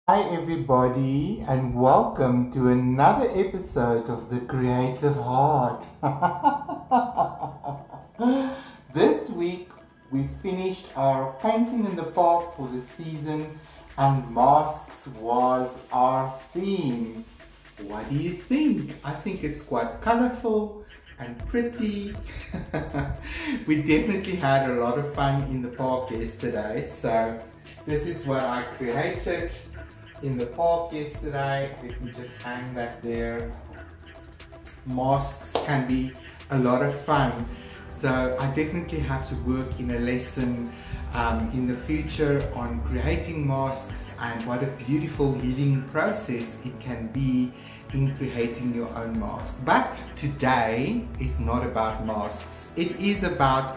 Hi, everybody, and welcome to another episode of The Creative Heart. This week we finished our painting in the park for the season, and masks was our theme. What do you think? I think it's quite colorful and pretty. We definitely had a lot of fun in the park yesterday, so this is what I created in the park yesterday. Let me just hang that there. Masks can be a lot of fun, so I definitely have to work in a lesson in the future on creating masks and what a beautiful healing process it can be in creating your own mask. But today is not about masks. It is about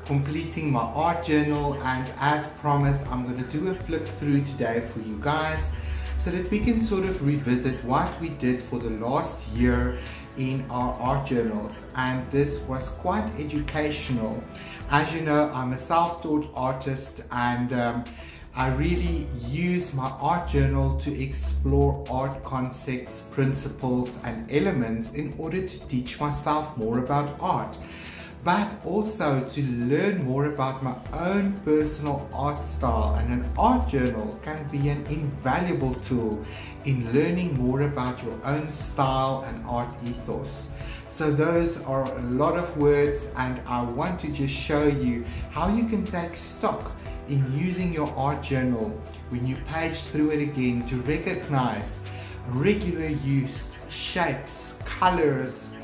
completing my art journal, and as promised, I'm going to do a flip through today for you guys so that we can sort of revisit what we did for the last year in our art journals. And this was quite educational. As you know, I'm a self-taught artist, and I really use my art journal to explore art concepts, principles and elements in order to teach myself more about art, but also to learn more about my own personal art style. And an art journal can be an invaluable tool in learning more about your own style and art ethos. So those are a lot of words, and I want to just show you how you can take stock in using your art journal when you page through it again to recognize regular used shapes, colors,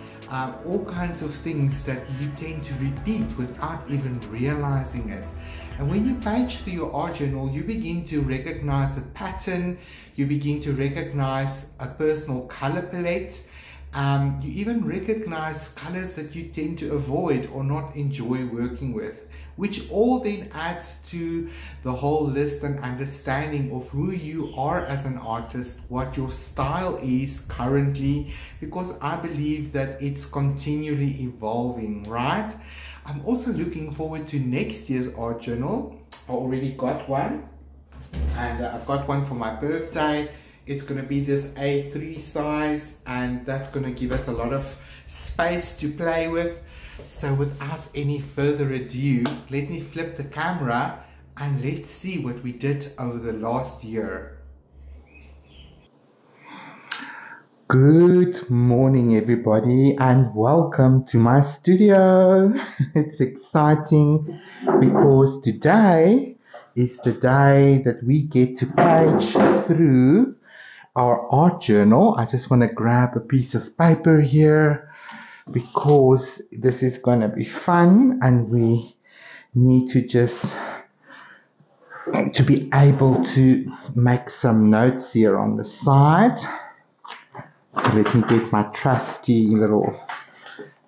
all kinds of things that you tend to repeat without even realizing it. And when you page through your art journal, you begin to recognize a pattern, you begin to recognize a personal color palette, you even recognize colors that you tend to avoid or not enjoy working with, which all then adds to the whole list and understanding of who you are as an artist, what your style is currently, because I believe that it's continually evolving, right? I'm also looking forward to next year's art journal. I already got one, and I've got one for my birthday. It's going to be this A3 size, and that's going to give us a lot of space to play with. So without any further ado, let me flip the camera and let's see what we did over the last year. Good morning, everybody, and welcome to my studio. It's exciting because today is the day that we get to page through our art journal. I just want to grab a piece of paper here because this is going to be fun, and we need to just to be able to make some notes here on the side. So let me get my trusty little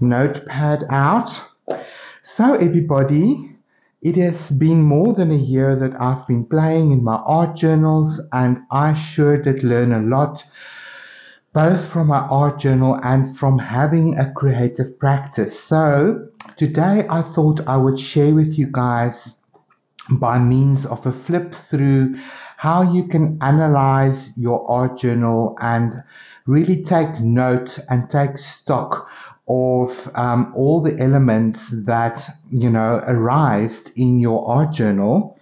notepad out. So everybody, it has been more than a year that I've been playing in my art journals, and I sure did learn a lot, both from my art journal and from having a creative practice. So today I thought I would share with you guys, by means of a flip through, how you can analyze your art journal and really take note and take stock of all the elements that arise in your art journal.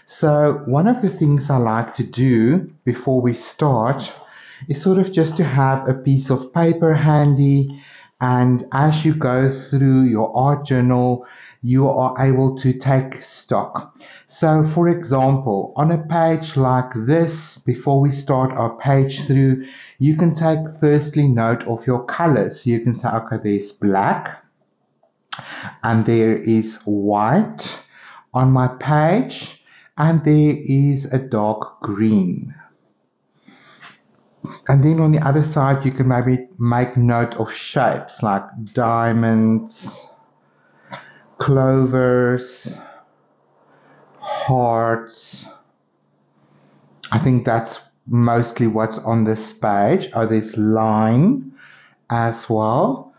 So one of the things I like to do before we start is sort of just to have a piece of paper handy, and as you go through your art journal, you are able to take stock. So for example, on a page like this, before we start our page through, you can take firstly note of your colors. You can say, okay, there's black and there is white on my page, and there is a dark green. And then on the other side, you can maybe make note of shapes like diamonds, clovers, hearts. I think that's mostly what's on this page. Oh, there's line as well.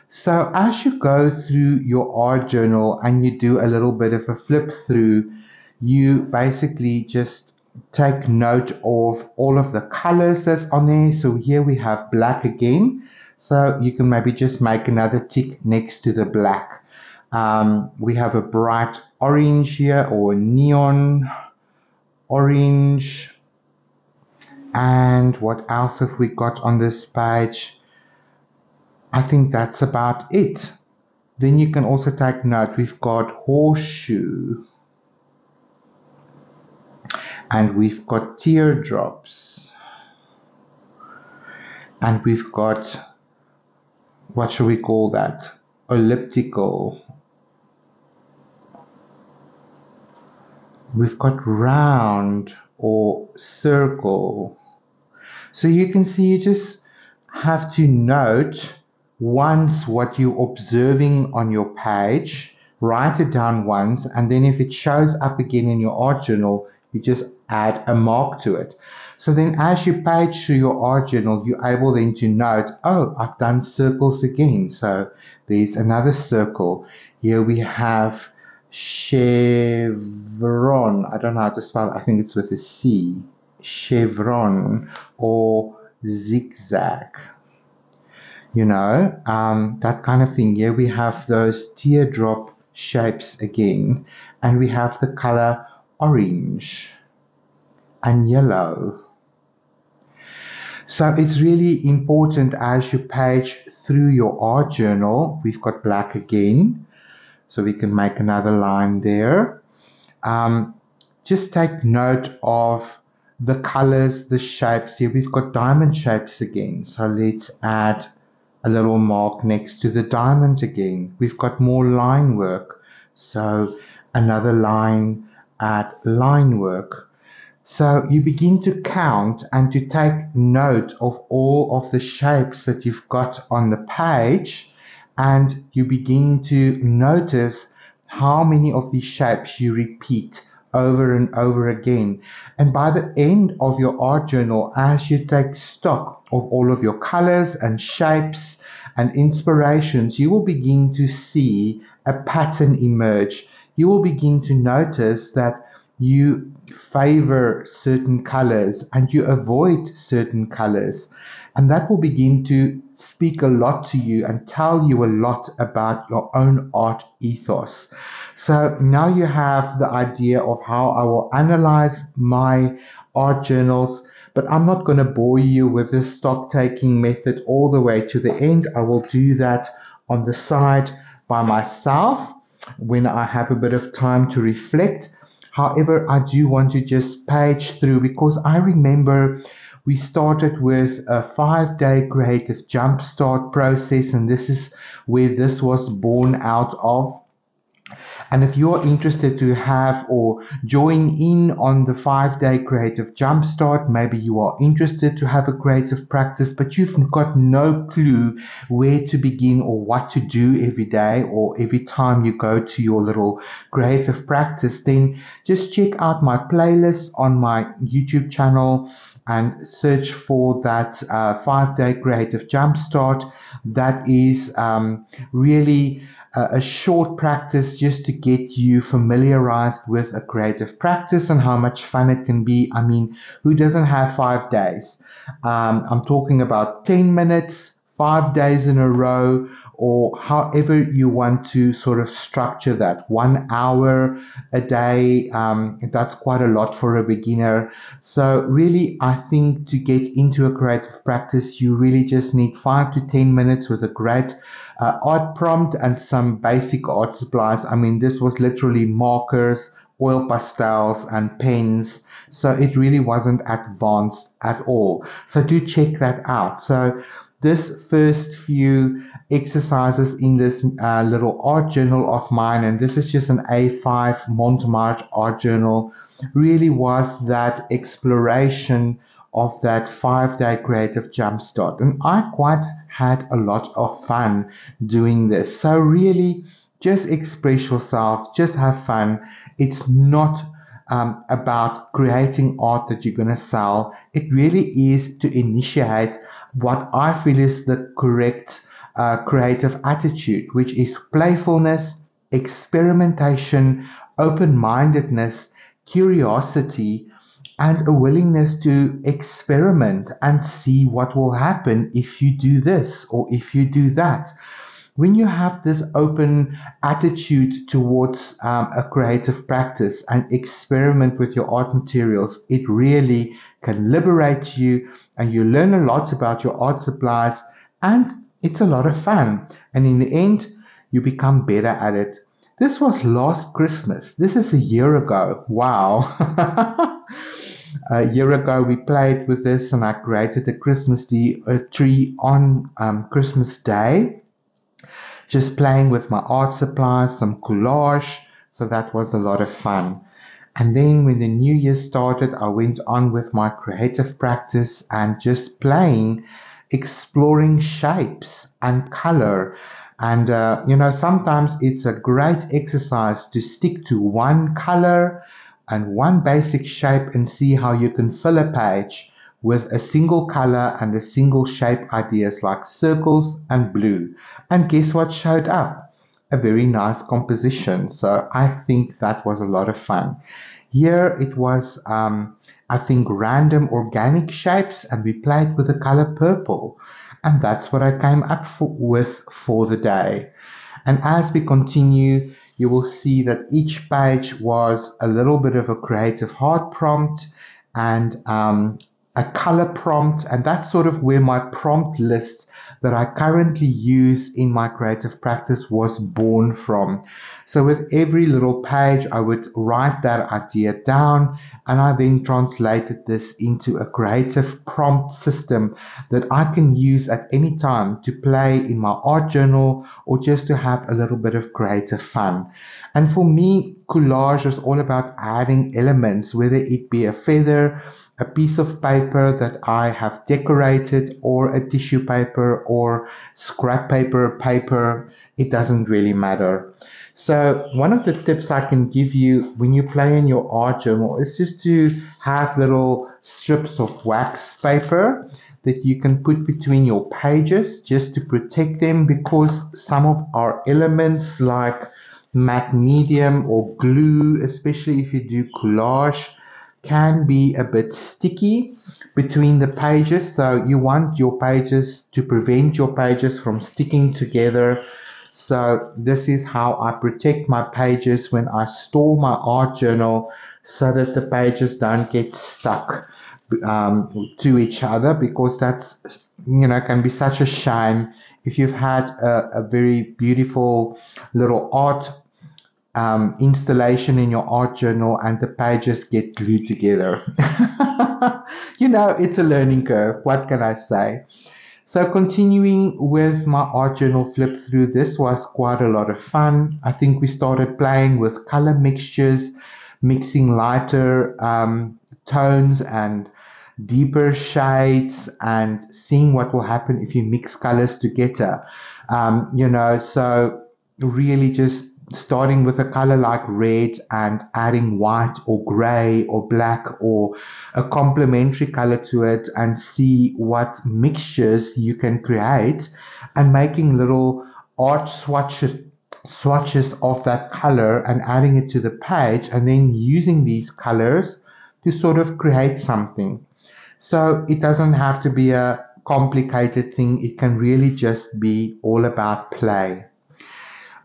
So as you go through your art journal and you do a little bit of a flip through, you basically just take note of all of the colors that's on there. So here we have black again. So you can maybe just make another tick next to the black. We have a bright orange here, or neon orange. And what else have we got on this page? I think that's about it. Then you can also take note, we've got horseshoe. And we've got teardrops. And we've got, what should we call that? Elliptical. We've got round or circle. So you can see, you just have to note once what you're observing on your page, write it down once, and then if it shows up again in your art journal, you just add a mark to it. So then as you page through your art journal, you're able then to note, oh, I've done circles again. So there's another circle. Here we have chevron. I don't know how to spell it. I think it's with a C. Chevron or zigzag. You know, that kind of thing. Here we have those teardrop shapes again, and we have the color orange and yellow. So it's really important as you page through your art journal. We've got black again, so we can make another line there. Just take note of the colors, the shapes. Here we've got diamond shapes again, so let's add a little mark next to the diamond again. We've got more line work, so another line, add line work. So you begin to count and to take note of all of the shapes that you've got on the page, and you begin to notice how many of these shapes you repeat over and over again. And by the end of your art journal, as you take stock of all of your colors and shapes and inspirations, you will begin to see a pattern emerge. You will begin to notice that you favor certain colors and you avoid certain colors. And that will begin to speak a lot to you and tell you a lot about your own art ethos. So now you have the idea of how I will analyze my art journals, but I'm not going to bore you with this stock taking method all the way to the end. I will do that on the side by myself when I have a bit of time to reflect. However, I do want to just page through, because I remember we started with a 5-day creative jumpstart process, and this is where this was born out of. And if you're interested to have or join in on the 5-day creative jumpstart, maybe you are interested to have a creative practice, but you've got no clue where to begin or what to do every day or every time you go to your little creative practice, then just check out my playlist on my YouTube channel and search for that 5-day creative jumpstart. That is really a short practice just to get you familiarized with a creative practice and how much fun it can be. I mean, who doesn't have 5 days? I'm talking about 10 minutes, 5 days in a row, or however you want to sort of structure that. 1 hour a day, that's quite a lot for a beginner. So really, I think to get into a creative practice, you really just need 5 to 10 minutes with a great art prompt and some basic art supplies. I mean, this was literally markers, oil pastels, and pens. So it really wasn't advanced at all. So do check that out. So this first few exercises in this little art journal of mine, and this is just an A5 Montmartre art journal, really was that exploration of that 5-day creative jumpstart. And I quite had a lot of fun doing this. So really, just express yourself, just have fun. It's not about creating art that you're going to sell. It really is to initiate what I feel is the correct creative attitude, which is playfulness, experimentation, open-mindedness, curiosity, and a willingness to experiment and see what will happen if you do this or if you do that. When you have this open attitude towards a creative practice and experiment with your art materials, it really can liberate you, and you learn a lot about your art supplies, and it's a lot of fun. And in the end, you become better at it. This was last Christmas. This is a year ago. Wow. A year ago, we played with this, and I created a Christmas tree on Christmas Day, just playing with my art supplies, some collage. So that was a lot of fun. And then when the new year started, I went on with my creative practice and just playing, exploring shapes and color. And, sometimes it's a great exercise to stick to one color and one basic shape and see how you can fill a page with a single color and a single shape ideas like circles and blue. And guess what showed up? A very nice composition. So I think that was a lot of fun. Here it was, I think, random organic shapes, and we played with the color purple. And that's what I came up with for the day. And as we continue, you will see that each page was a little bit of a creative heart prompt and a color prompt, and that's sort of where my prompt list that I currently use in my creative practice was born from. So with every little page, I would write that idea down, and I then translated this into a creative prompt system that I can use at any time to play in my art journal or just to have a little bit of creative fun. And for me, collage is all about adding elements, whether it be a feather, a piece of paper that I have decorated, or a tissue paper or scrap paper, it doesn't really matter. So one of the tips I can give you when you play in your art journal is just to have little strips of wax paper that you can put between your pages just to protect them, because some of our elements like matte medium or glue, especially if you do collage, can be a bit sticky between the pages. So you want your pages to prevent your pages from sticking together. So this is how I protect my pages when I store my art journal, so that the pages don't get stuck to each other, because that's, can be such a shame if you've had a very beautiful little art installation in your art journal and the pages get glued together. It's a learning curve. What can I say? So continuing with my art journal flip through, this was quite a lot of fun. I think we started playing with color mixtures, mixing lighter tones and deeper shades, and seeing what will happen if you mix colors together. So really just starting with a color like red and adding white or gray or black or a complementary color to it, and see what mixtures you can create, and making little art swatches of that color and adding it to the page, and then using these colors to sort of create something. So it doesn't have to be a complicated thing. It can really just be all about play.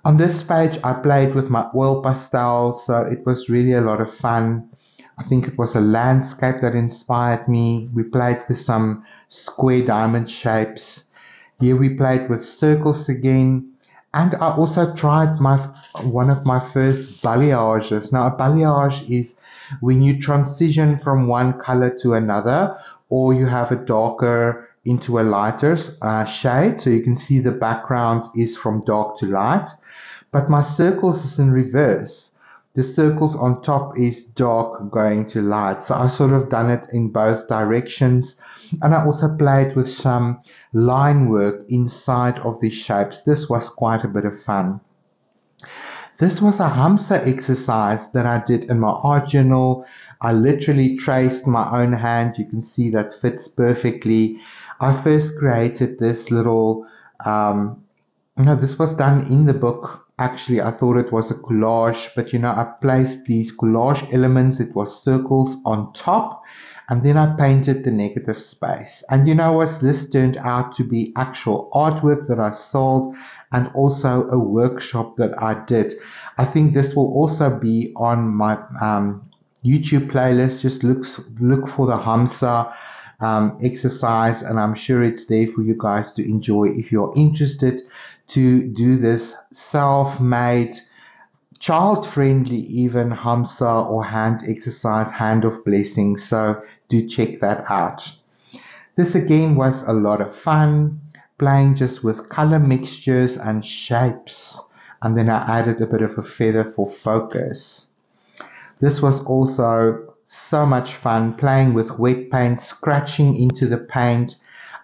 On this page, I played with my oil pastels, so it was really a lot of fun. I think it was a landscape that inspired me. We played with some square diamond shapes. Here we played with circles again. And I also tried one of my first balayages. Now, a balayage is when you transition from one color to another, or you have a darker into a lighter shade. So you can see the background is from dark to light. But my circles is in reverse. The circles on top is dark going to light. So I sort of done it in both directions. And I also played with some line work inside of these shapes. This was quite a bit of fun. This was a hamster exercise that I did in my art journal. I literally traced my own hand. You can see that fits perfectly. I first created this little, this was done in the book. Actually, I thought it was a collage, but I placed these collage elements, it was circles on top, and then I painted the negative space. And what, this turned out to be actual artwork that I sold and also a workshop that I did. I think this will also be on my YouTube playlist. Just look for the Hamsa exercise, and I'm sure it's there for you guys to enjoy if you're interested to do this self-made, child-friendly even Hamsa or hand exercise, hand of blessing. So do check that out. This again was a lot of fun, playing just with color mixtures and shapes, and then I added a bit of a feather for focus. This was also so much fun, playing with wet paint, scratching into the paint.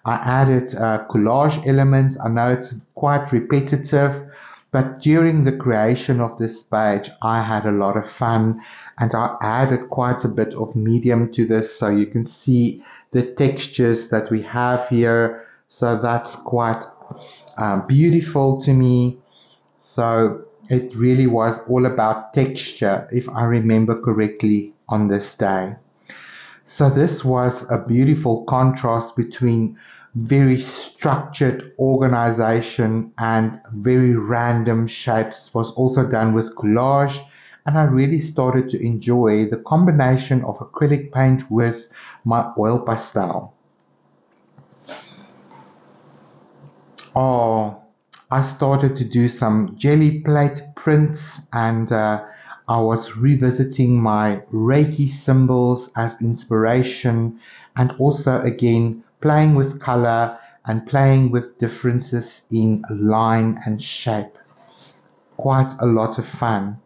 I added collage elements. I know it's quite repetitive, but during the creation of this page, I had a lot of fun, and I added quite a bit of medium to this, so you can see the textures that we have here. So that's quite beautiful to me. So it really was all about texture, if I remember correctly, on this day. So this was a beautiful contrast between very structured organization and very random shapes. It was also done with collage, and I really started to enjoy the combination of acrylic paint with my oil pastel. I started to do some jelly plate prints, and I was revisiting my Reiki symbols as inspiration, and also again playing with color and playing with differences in line and shape. Quite a lot of fun.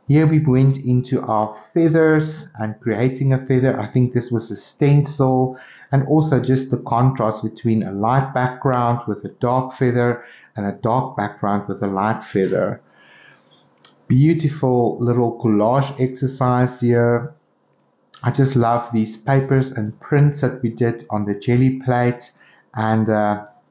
Here we went into our feathers and creating a feather. I think this was a stencil, and also just the contrast between a light background with a dark feather and a dark background with a light feather. Beautiful little collage exercise here. I just love these papers and prints that we did on the jelly plate, and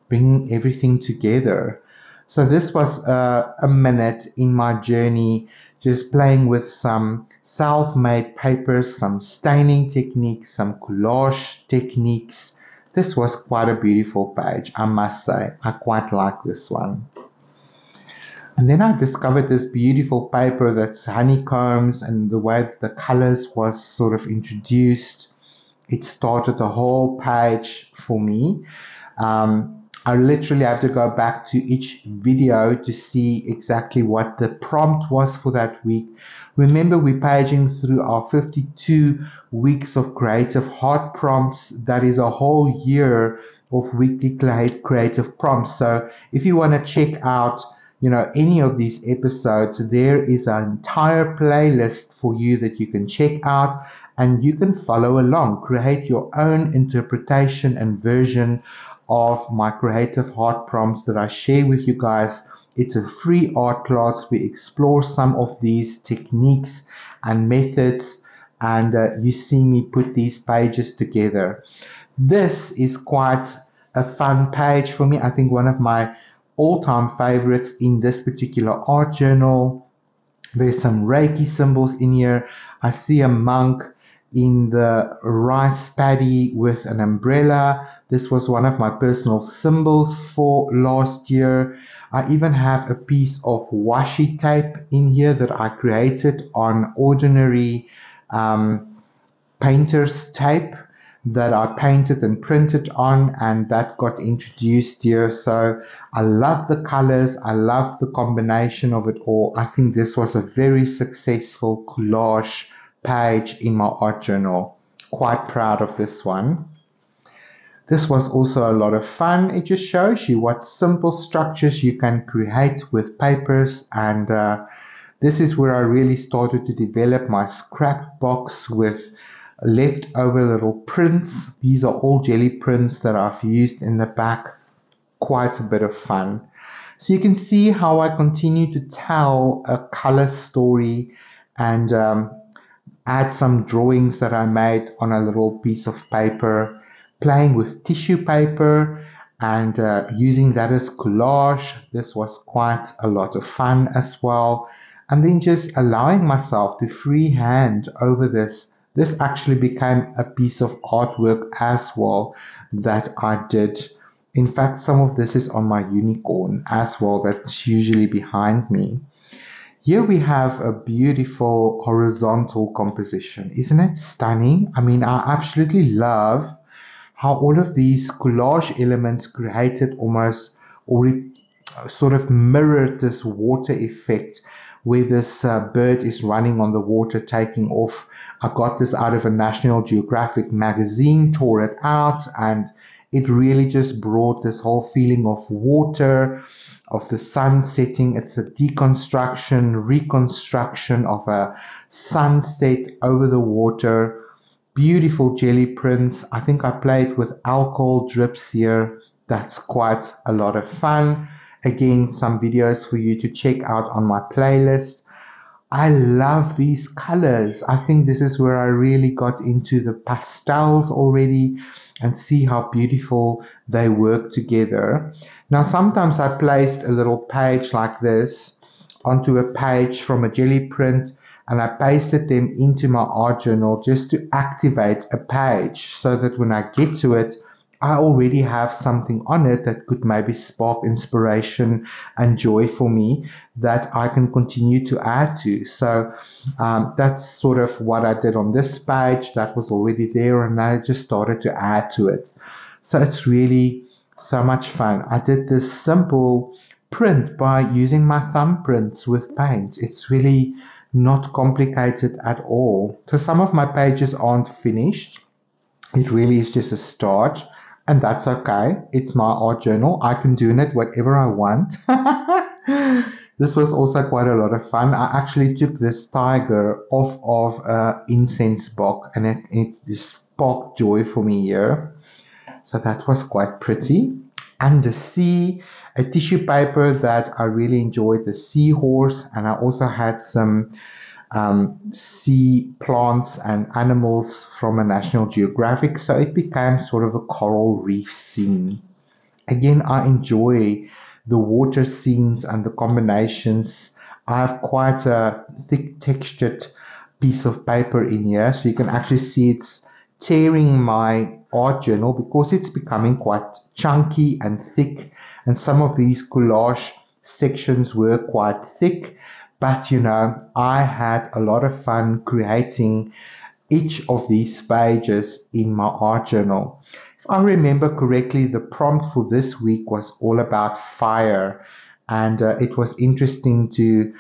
bringing everything together. So this was a minute in my journey, just playing with some self-made papers, some staining techniques, some collage techniques. This was quite a beautiful page, I must say. I quite like this one. And then I discovered this beautiful paper that's honeycombs, and the way the colors was sort of introduced, it started a whole page for me. I literally have to go back to each video to see exactly what the prompt was for that week. Remember, we're paging through our 52 weeks of creative heart prompts. That is a whole year of weekly creative prompts. So if you want to check out any of these episodes, there is an entire playlist for you that you can check out, and you can follow along, create your own interpretation and version of my creative heart prompts that I share with you guys. It's a free art class. We explore some of these techniques and methods, and you see me put these pages together. This is quite a fun page for me. I think one of my all-time favorites in this particular art journal. There's some Reiki symbols in here. I see a monk in the rice paddy with an umbrella. This was one of my personal symbols for last year. I even have a piece of washi tape in here that I created on ordinary painter's tape that I painted and printed on, and that got introduced here. So I love the colors, I love the combination of it all. I think this was a very successful collage page in my art journal. Quite proud of this one. This was also a lot of fun. It just shows you what simple structures you can create with papers, and this is where I really started to develop my scrap box with leftover little prints. These are all jelly prints that I've used in the back. Quite a bit of fun. So you can see how I continue to tell a color story, and add some drawings that I made on a little piece of paper, playing with tissue paper and using that as collage. This was quite a lot of fun as well. And then just allowing myself to freehand over this. This actually became a piece of artwork as well that I did. In fact, some of this is on my unicorn as well, that's usually behind me. Here we have a beautiful horizontal composition. Isn't it stunning? I mean, I absolutely love how all of these collage elements created almost or sort of mirrored this water effect where this bird is running on the water taking off. I got this out of a National Geographic magazine, tore it out, and it really just brought this whole feeling of water, of the sun setting. It's a deconstruction, reconstruction of a sunset over the water. Beautiful jelly prints. I think I played with alcohol drips here. That's quite a lot of fun. Again, some videos for you to check out on my playlist. I love these colors. I think this is where I really got into the pastels already and see how beautiful they work together. Now, sometimes I placed a little page like this onto a page from a jelly print and I pasted them into my art journal just to activate a page so that when I get to it, I already have something on it that could maybe spark inspiration and joy for me that I can continue to add to. So that's sort of what I did on this page. That was already there and I just started to add to it. So it's really so much fun. I did this simple print by using my thumbprints with paint. It's really not complicated at all. So some of my pages aren't finished. It really is just a start. And that's okay. It's my art journal. I can do in it whatever I want. This was also quite a lot of fun. I actually took this tiger off of an incense box and it sparked joy for me here. So that was quite pretty. And the sea, a tissue paper that I really enjoyed, the seahorse, and I also had some sea plants and animals from a National Geographic, so it became sort of a coral reef scene. Again, I enjoy the water scenes and the combinations. I have quite a thick textured piece of paper in here, so you can actually see it's tearing my art journal because it's becoming quite chunky and thick, and some of these collage sections were quite thick. But you know, I had a lot of fun creating each of these pages in my art journal. If I remember correctly, the prompt for this week was all about fire, and it was interesting to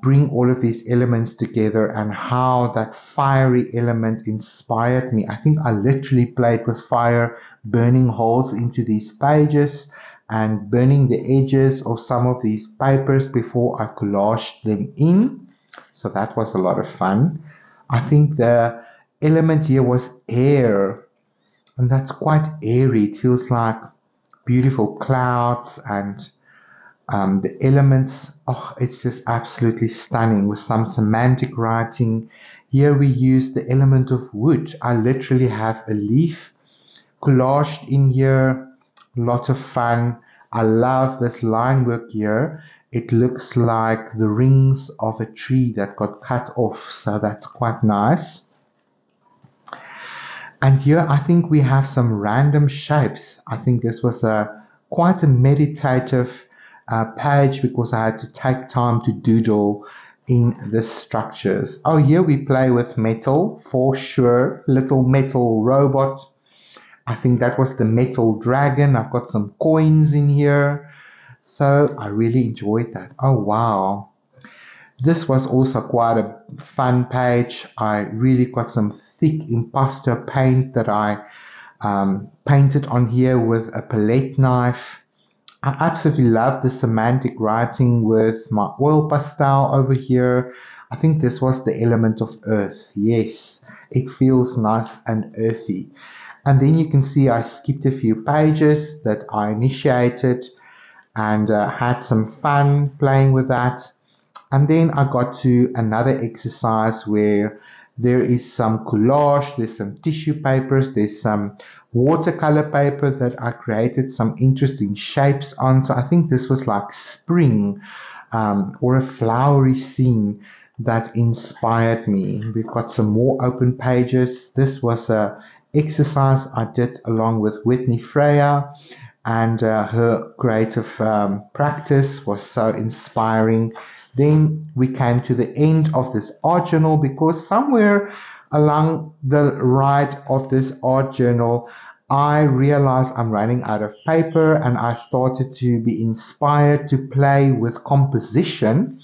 bring all of these elements together and how that fiery element inspired me. I think I literally played with fire, burning holes into these pages and burning the edges of some of these papers before I collaged them in. So that was a lot of fun. I think the element here was air, and that's quite airy. It feels like beautiful clouds and the elements. Oh, it's just absolutely stunning with some semantic writing. Here we use the element of wood. I literally have a leaf collaged in here. Lots of fun. I love this line work here. It looks like the rings of a tree that got cut off, so that's quite nice. And here I think we have some random shapes. I think this was quite a meditative page because I had to take time to doodle in the structures. Oh, here we play with metal for sure. Little metal robot. I think that was the metal dragon. I've got some coins in here. So I really enjoyed that. Oh, wow. This was also quite a fun page. I really got some thick imposter paint that I painted on here with a palette knife. I absolutely love the semantic writing with my oil pastel over here. I think this was the element of earth. Yes, it feels nice and earthy. And then you can see I skipped a few pages that I initiated and had some fun playing with that. And then I got to another exercise where there is some collage, there's some tissue papers, there's some watercolor paper that I created some interesting shapes on. So I think this was like spring or a flowery scene that inspired me. We've got some more open pages. This was a exercise I did along with Whitney Freya, and her creative practice was so inspiring. Then we came to the end of this art journal, because somewhere along the right of this art journal, I realized I'm running out of paper, and I started to be inspired to play with composition.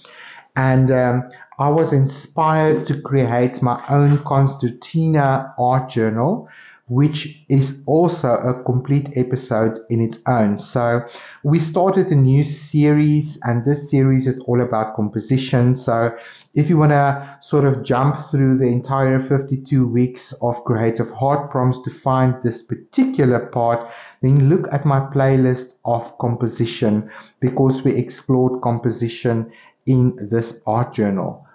And I was inspired to create my own concertina art journal, which is also a complete episode in its own. So we started a new series, and this series is all about composition. So if you want to sort of jump through the entire 52 weeks of creative heart prompts to find this particular part, then look at my playlist of composition, because we explored composition in this art journal.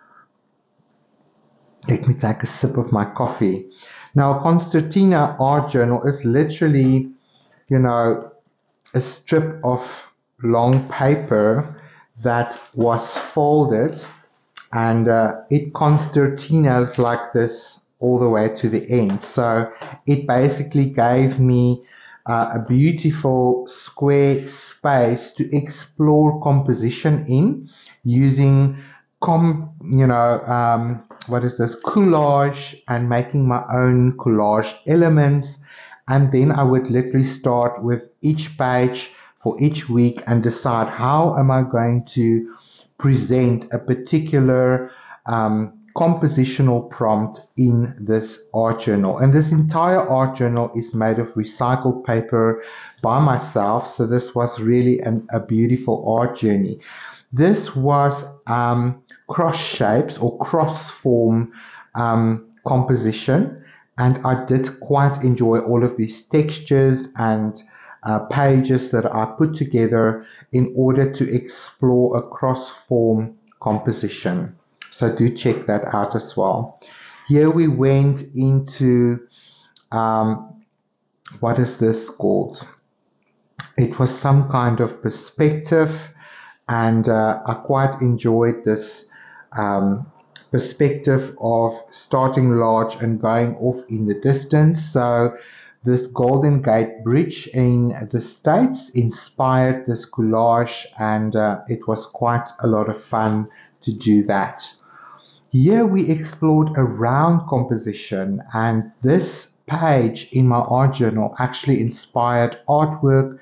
Let me take a sip of my coffee. Now, concertina art journal is literally, a strip of long paper that was folded, and it concertinas like this all the way to the end. So it basically gave me a beautiful square space to explore composition in, using collage, and making my own collage elements. And then I would literally start with each page for each week and decide how am I going to present a particular compositional prompt in this art journal. And this entire art journal is made of recycled paper by myself, so this was really a beautiful art journey. This was cross shapes or cross form composition, and I did quite enjoy all of these textures and pages that I put together in order to explore a cross form composition. So do check that out as well. Here we went into what is this called? It was some kind of perspective, and I quite enjoyed this perspective of starting large and going off in the distance. So this Golden Gate Bridge in the States inspired this collage, and it was quite a lot of fun to do that. Here we explored a round composition, and this page in my art journal actually inspired artwork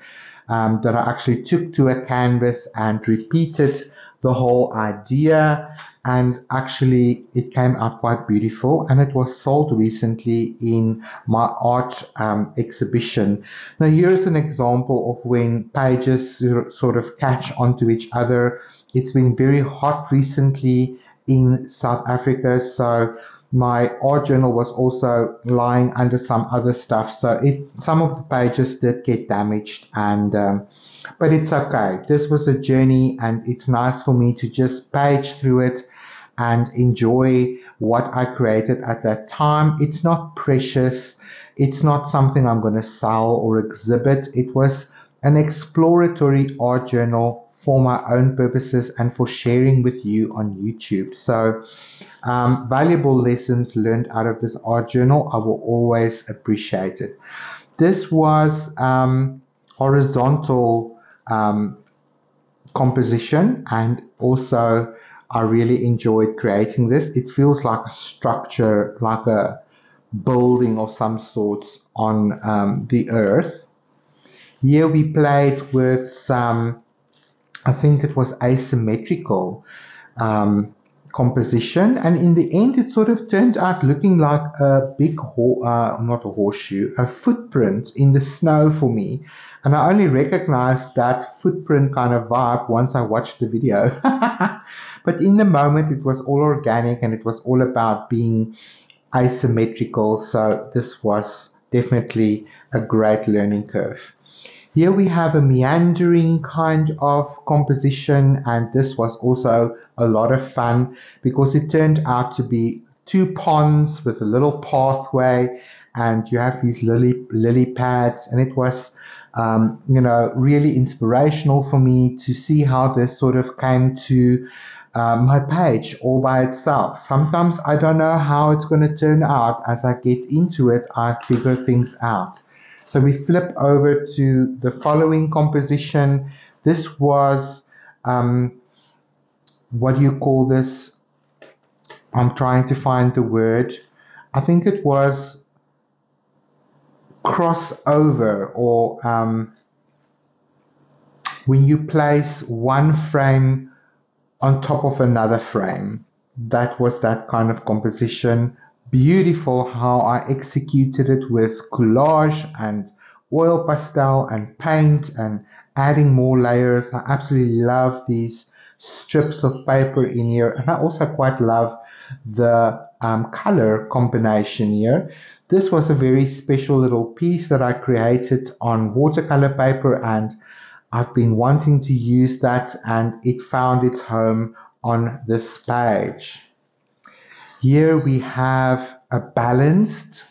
that I actually took to a canvas and repeated the whole idea, and actually it came out quite beautiful, and it was sold recently in my art exhibition. Now here's an example of when pages sort of catch onto each other. It's been very hot recently in South Africa, so my art journal was also lying under some other stuff, so some of the pages did get damaged, and but it's okay. This was a journey, and it's nice for me to just page through it and enjoy what I created at that time. It's not precious, it's not something I'm going to sell or exhibit. It was an exploratory art journal for my own purposes and for sharing with you on YouTube. So valuable lessons learned out of this art journal. I will always appreciate it. This was horizontal composition, and also I really enjoyed creating this. It feels like a structure, like a building of some sort on the earth. Here we played with some, I think it was asymmetrical composition, and in the end it sort of turned out looking like a big not a horseshoe, a footprint in the snow for me, and I only recognized that footprint kind of vibe once I watched the video. But in the moment it was all organic, and it was all about being asymmetrical, so this was definitely a great learning curve. Here we have a meandering kind of composition, and this was also a lot of fun because it turned out to be two ponds with a little pathway, and you have these lily pads, and it was really inspirational for me to see how this sort of came to my page all by itself. Sometimes I don't know how it's going to turn out. As I get into it, I figure things out. So we flip over to the following composition. This was, what do you call this? I'm trying to find the word. I think it was crossover, or when you place one frame on top of another frame. That was that kind of composition. Beautiful how I executed it with collage and oil pastel and paint and adding more layers. I absolutely love these strips of paper in here, and I also quite love the color combination here. This was a very special little piece that I created on watercolor paper, and I've been wanting to use that, and it found its home on this page. Here we have a balanced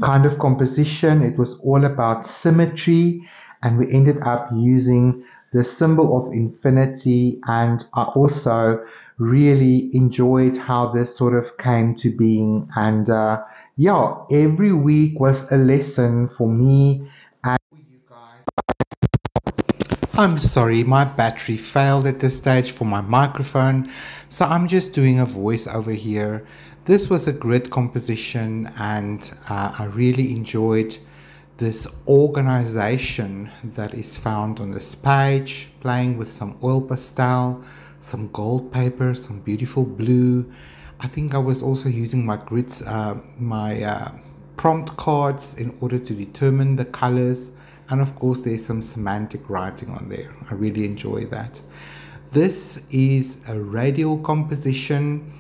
kind of composition. It was all about symmetry, and we ended up using the symbol of infinity, and I also really enjoyed how this sort of came to being. And every week was a lesson for me. And I'm sorry, my battery failed at this stage for my microphone, so I'm just doing a voice over here. This was a grid composition, and I really enjoyed this organization that is found on this page, playing with some oil pastel, some gold paper, some beautiful blue. I think I was also using my grids, my prompt cards in order to determine the colors. And of course, there's some semantic writing on there. I really enjoy that. This is a radial composition.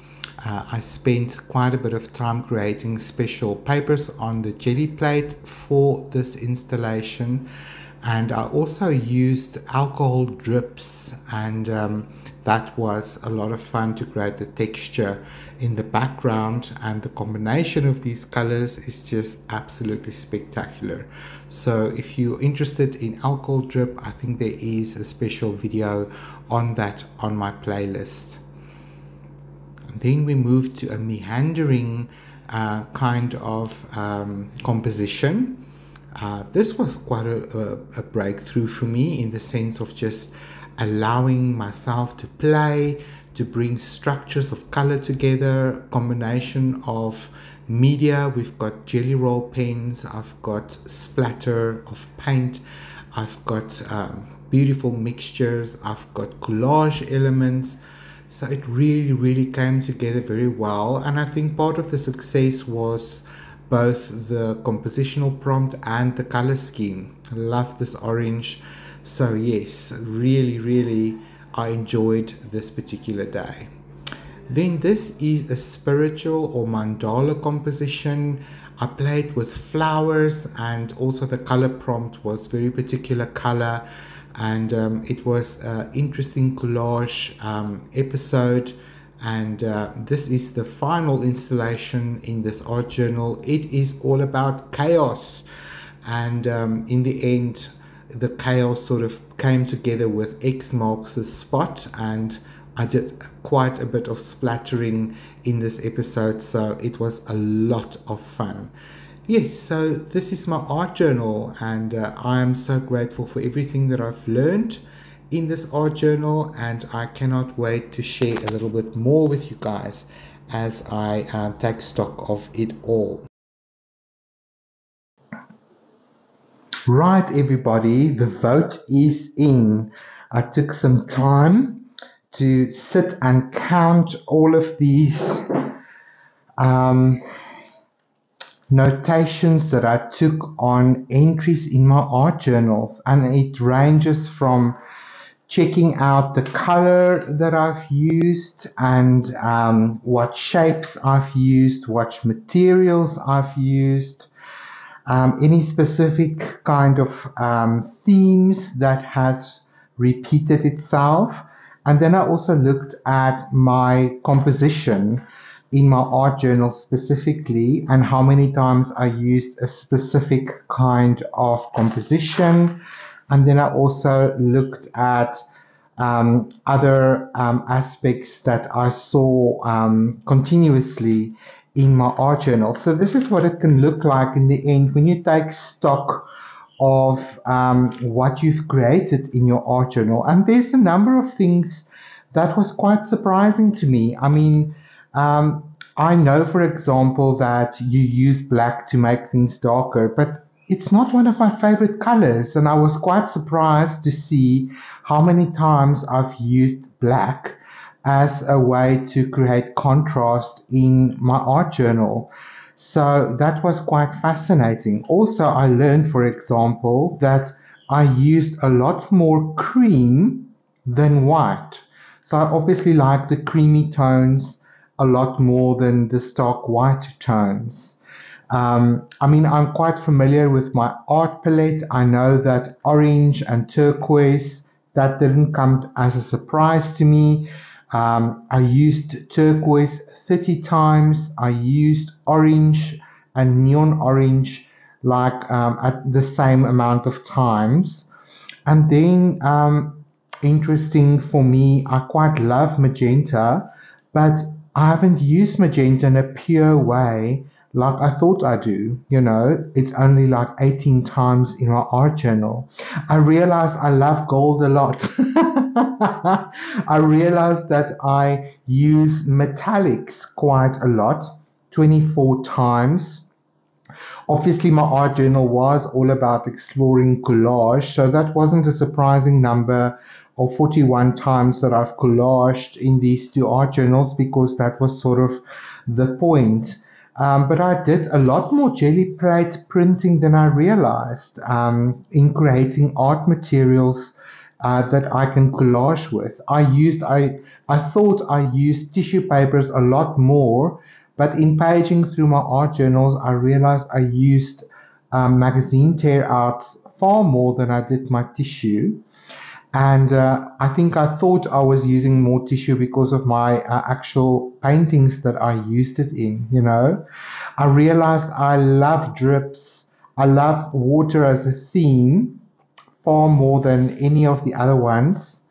I spent quite a bit of time creating special papers on the jelly plate for this installation. And I also used alcohol drips, and that was a lot of fun to create the texture in the background, and the combination of these colors is just absolutely spectacular. So if you're interested in alcohol drip, I think there is a special video on that on my playlist. And then we move to a meandering kind of composition. This was quite a breakthrough for me, in the sense of just allowing myself to play, to bring structures of color together, combination of media. We've got jelly roll pens, I've got splatter of paint, I've got beautiful mixtures, I've got collage elements. So it really came together very well, and I think part of the success was both the compositional prompt and the color scheme. I love this orange. So yes, really I enjoyed this particular day. Then this is a spiritual or mandala composition. I played with flowers, and also the color prompt was very particular color, and it was an interesting collage episode. And this is the final installation in this art journal. It is all about chaos, and in the end the chaos sort of came together with X marks the spot, and I did quite a bit of splattering in this episode, so it was a lot of fun. Yes, so this is my art journal, and I am so grateful for everything that I've learned in this art journal, and I cannot wait to share a little bit more with you guys as I take stock of it all. Right, everybody, the vote is in. I took some time to sit and count all of these notations that I took on entries in my art journals, and it ranges from checking out the color that I've used, and what shapes I've used, what materials I've used, any specific kind of themes that has repeated itself. And then I also looked at my composition in my art journal specifically, and how many times I used a specific kind of composition. And then I also looked at other aspects that I saw continuously in my art journal. So this is what it can look like in the end when you take stock of what you've created in your art journal. And there's a number of things that was quite surprising to me. I mean, I know, for example, that you use black to make things darker, but it's not one of my favorite colors. And I was quite surprised to see how many times I've used black as a way to create contrast in my art journal. So that was quite fascinating. Also, I learned, for example, that I used a lot more cream than white. So I obviously like the creamy tones a lot more than the stark white tones. I mean, I'm quite familiar with my art palette. I know that orange and turquoise, that didn't come as a surprise to me. I used turquoise 30 times. I used orange and neon orange like at the same amount of times. And then, interesting for me, I quite love magenta, but I haven't used magenta in a pure way like I thought I do. You know, it's only like 18 times in my art journal. I realized I love gold a lot. I realized that I use metallics quite a lot, 24 times. Obviously, my art journal was all about exploring collage, so that wasn't a surprising number of 41 times that I've collaged in these two art journals, because that was sort of the point. But I did a lot more jelly plate printing than I realized in creating art materials that I can collage with. I thought I used tissue papers a lot more, but in paging through my art journals, I realized I used magazine tear outs far more than I did my tissue. And I think I thought I was using more tissue because of my actual paintings that I used it in, you know. I realized I love drips. I love water as a theme far more than any of the other ones.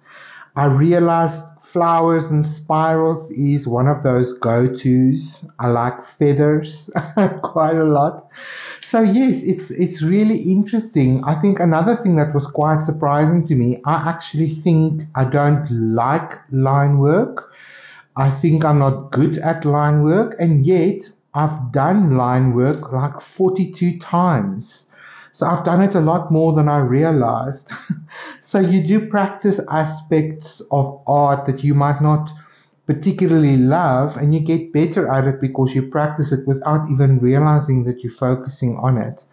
I realized flowers and spirals is one of those go-tos. I like feathers quite a lot. So yes, it's really interesting. I think another thing that was quite surprising to me, I actually think I don't like line work. I think I'm not good at line work, and yet I've done line work like 42 times. So I've done it a lot more than I realized. So you do practice aspects of art that you might not particularly love, and you get better at it because you practice it without even realizing that you're focusing on it.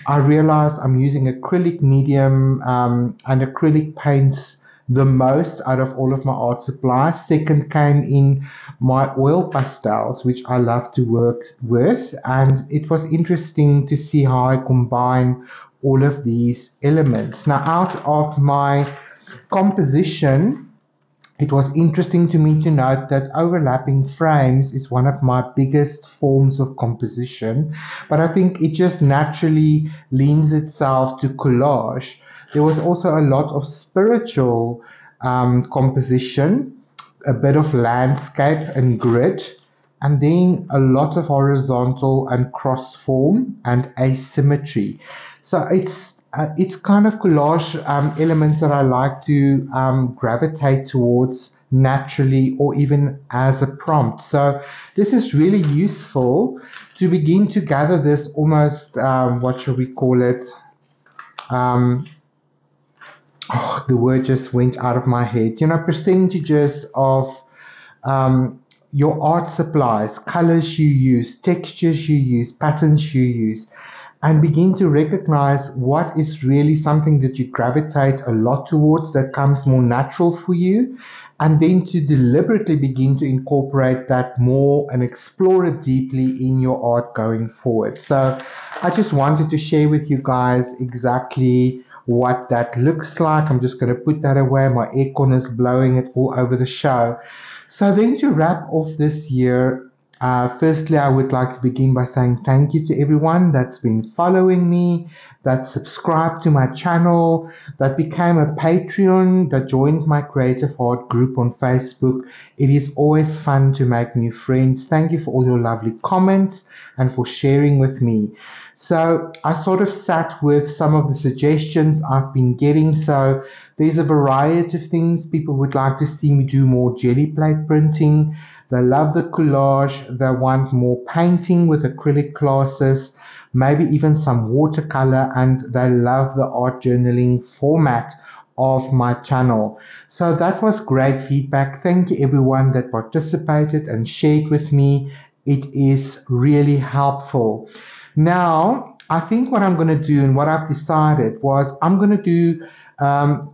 I realized I'm using acrylic medium and acrylic paints the most out of all of my art supplies. Second came in my oil pastels, which I love to work with. And it was interesting to see how I combine all of these elements. Now, out of my composition, it was interesting to me to note that overlapping frames is one of my biggest forms of composition, but I think it just naturally leans itself to collage. There was also a lot of spiritual composition, a bit of landscape and grid, and then a lot of horizontal and cross form and asymmetry. So it's kind of collage elements that I like to gravitate towards naturally, or even as a prompt. So this is really useful to begin to gather this almost, what shall we call it? The word just went out of my head. You know, percentages of your art supplies, colors you use, textures you use, patterns you use, and begin to recognize what is really something that you gravitate a lot towards, that comes more natural for you, and then to deliberately begin to incorporate that more and explore it deeply in your art going forward. So I just wanted to share with you guys exactly what that looks like. I'm just going to put that away. My aircon is blowing it all over the show. So then, to wrap off this year, Firstly, I would like to begin by saying thank you to everyone that's been following me, that subscribed to my channel, that became a Patreon, that joined my Creative Art group on Facebook. It is always fun to make new friends. Thank you for all your lovely comments and for sharing with me. So I sort of sat with some of the suggestions I've been getting. So there's a variety of things. People would like to see me do more jelly plate printing. They love the collage. They want more painting with acrylic classes, maybe even some watercolor, and they love the art journaling format of my channel. So that was great feedback. Thank you everyone that participated and shared with me. It is really helpful. Now, I think what I'm going to do and what I've decided was I'm going to do,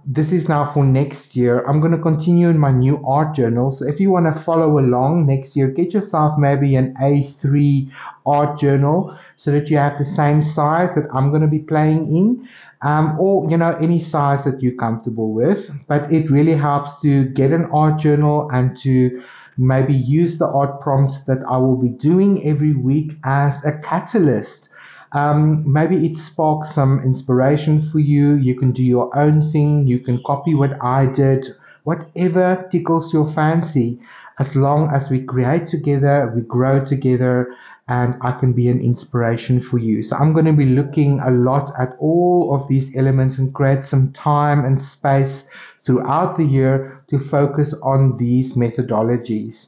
this is now for next year, I'm going to continue in my new art journal. So if you want to follow along next year, get yourself maybe an A3 art journal so that you have the same size that I'm going to be playing in. Or any size that you're comfortable with, but it really helps to get an art journal and to maybe use the art prompts that I will be doing every week as a catalyst. Maybe it sparks some inspiration for you. You can do your own thing. You can copy what I did, whatever tickles your fancy. As long as we create together, we grow together, and I can be an inspiration for you. So I'm going to be looking a lot at all of these elements and create some time and space throughout the year to focus on these methodologies.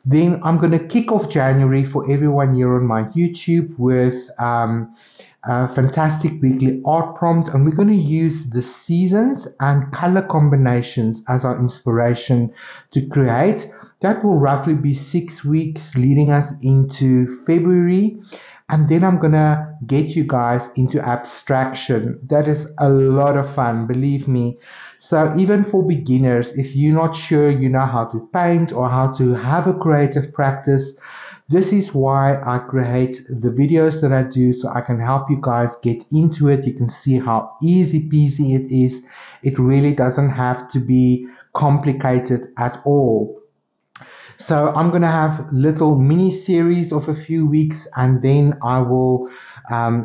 Then I'm going to kick off January for everyone here on my YouTube with a fantastic weekly art prompt, and we're going to use the seasons and color combinations as our inspiration to create. That will roughly be 6 weeks leading us into February. And then I'm going to get you guys into abstraction. That is a lot of fun, believe me. So even for beginners, if you're not sure you know how to paint or how to have a creative practice, this is why I create the videos that I do, so I can help you guys get into it. You can see how easy peasy it is. It really doesn't have to be complicated at all. So I'm going to have little mini series of a few weeks, and then I will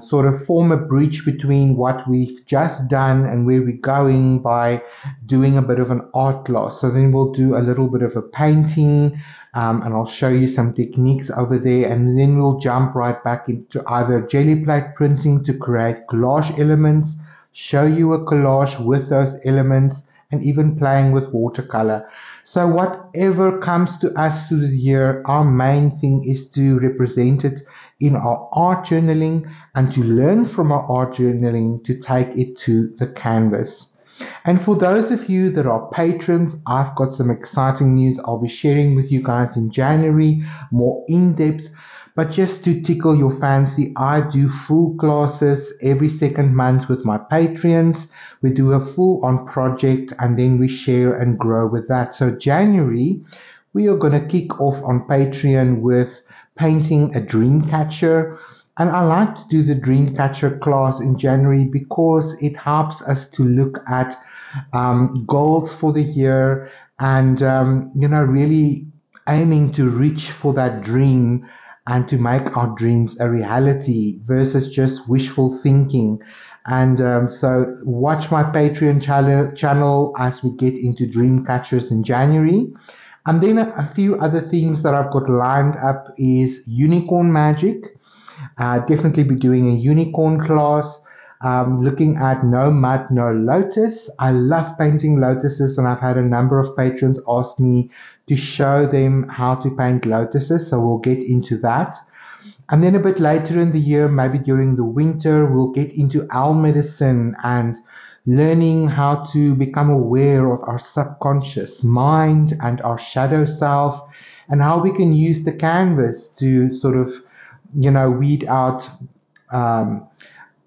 sort of form a bridge between what we've just done and where we're going by doing a bit of an art class. So then we'll do a little bit of a painting, and I'll show you some techniques over there, and then we'll jump right back into either jelly plate printing to create collage elements, show you a collage with those elements, and even playing with watercolor. So whatever comes to us through the year, our main thing is to represent it in our art journaling and to learn from our art journaling to take it to the canvas. And for those of you that are patrons, I've got some exciting news I'll be sharing with you guys in January, more in-depth. But just to tickle your fancy, I do full classes every second month with my Patreons. We do a full-on project and then we share and grow with that. So January, we are going to kick off on Patreon with painting a dream catcher. And I like to do the dream catcher class in January because it helps us to look at goals for the year and, really aiming to reach for that dream and to make our dreams a reality versus just wishful thinking. And so watch my Patreon channel as we get into dream catchers in January. And then a few other things that I've got lined up is unicorn magic. Definitely be doing a unicorn class. Looking at no mud, no lotus. I love painting lotuses, and I've had a number of patrons ask me to show them how to paint lotuses, so we'll get into that. And then a bit later in the year, maybe during the winter, we'll get into owl medicine and learning how to become aware of our subconscious mind and our shadow self, and how we can use the canvas to sort of, weed out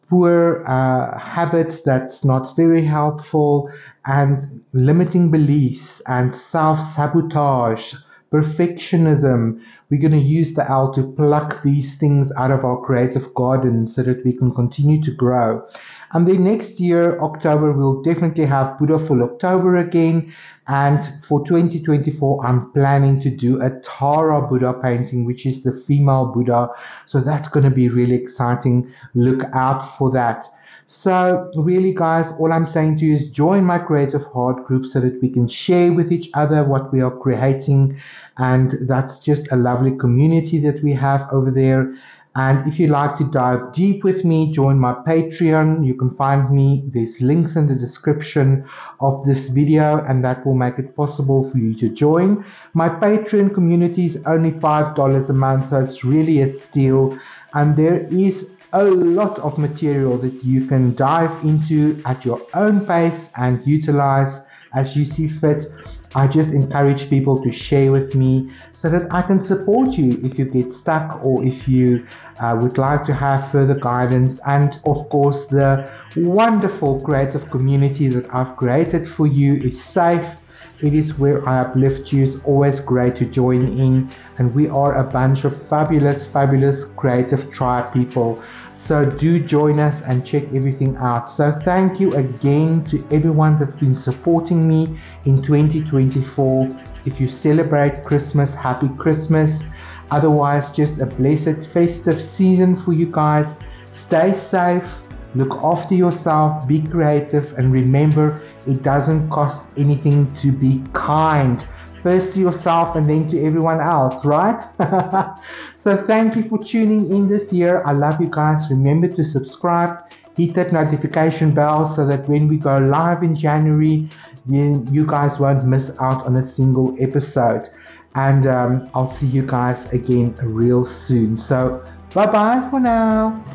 poor habits that's not very helpful, and limiting beliefs and self-sabotage, perfectionism. We're going to use the owl to pluck these things out of our creative garden so that we can continue to grow. And then next year, October, we'll definitely have Buddha Full October again. And for 2024, I'm planning to do a Tara Buddha painting, which is the female Buddha. So that's going to be really exciting. Look out for that. So really, guys, all I'm saying to you is join my Creative Heart group so that we can share with each other what we are creating. And that's just a lovely community that we have over there. And if you'd like to dive deep with me, join my Patreon. You can find me. There's links in the description of this video, and that will make it possible for you to join. My Patreon community is only $5 a month, so it's really a steal. And there is a lot of material that you can dive into at your own pace and utilize as you see fit. I just encourage people to share with me so that I can support you if you get stuck or if you would like to have further guidance. And of course, the wonderful creative community that I've created for you is safe. It is where I uplift you. It's always great to join in, and we are a bunch of fabulous creative tribe people. So do join us and check everything out. So thank you again to everyone that's been supporting me in 2024. If you celebrate Christmas, happy Christmas. Otherwise, just a blessed festive season for you guys. Stay safe, look after yourself, be creative, and remember, it doesn't cost anything to be kind. First to yourself and then to everyone else, right? So thank you for tuning in this year. I love you guys. Remember to subscribe, hit that notification bell so that when we go live in January, then you guys won't miss out on a single episode. And I'll see you guys again real soon. So bye-bye for now.